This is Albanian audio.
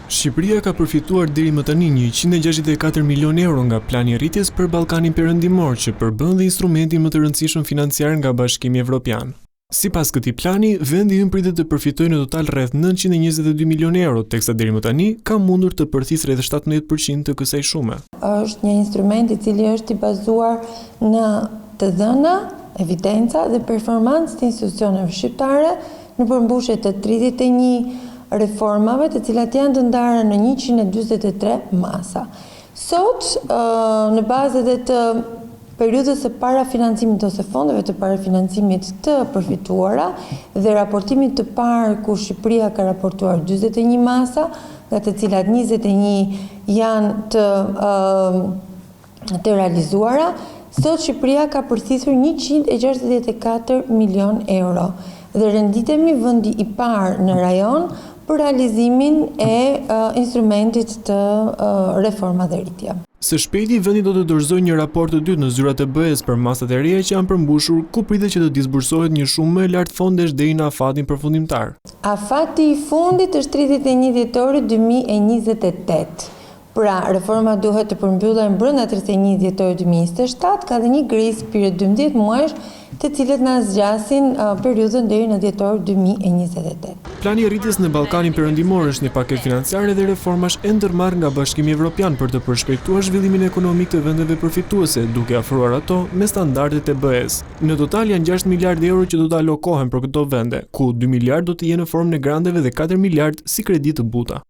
Shqipëria ka përfituar deri më tani 164 milion euro nga plani i rritjes për Ballkanin Perëndimor, që përbën dhe instrumentin më të rëndësishëm financiar nga Bashkimi Evropian. Sipas këtij plani, vendi ynë pritet të përfitojë në total rreth 922 milion euro, teksa deri më tani ka mundur të përthisë rreth 17% të kësaj shume. Është një instrument i cili është i bazuar në të dhëna, evidenca dhe performancë të institucioneve shqiptare në përmbushje të 31 reformave të cilat janë të ndara në 143 masa. Sot, në bazë dhe të periudhës së parafinancimit ose fondeve të parafinancimit të përfituara dhe raportimit të parë ku Shqipëria ka raportuar 41 masa, nga të cilat 21 janë të realizuara, sot Shqipëria ka përthisur 164 milion euro dhe renditemi vendi i parë në rajon për realizimin e instrumentit të reforma dhe rritje. Së shpejti, vendi do të dorëzojë një raport të dytë në zyrat e BE-s për masat e reja që janë përmbushur, ku pritet që të disbursohet një shumë më e lartë fondesh deri në afatin përfundimtar. Afati i fundit është 31 dhjetori 2028. Pra, reforma duhet të përmbyllen brenda 31 dhjetori 2027, ka dhe një grace period 12 muajsh, të cilët na zgjasin periudhën deri në dhjetor 2028. Plani i rritjes në Ballkanin Perëndimor është një paketë financiare dhe reformash e ndërmarrë nga Bashkimi Evropian për të përshpejtuar zhvillimin ekonomik të vendeve përfituese, duke afruar ato me standardet e BE-s. Në total janë 6 miliardë euro që do të alokohen për këto vende, ku 2 miliardë do të jenë në formë në granteve dhe 4 miliardë si kredi të buta.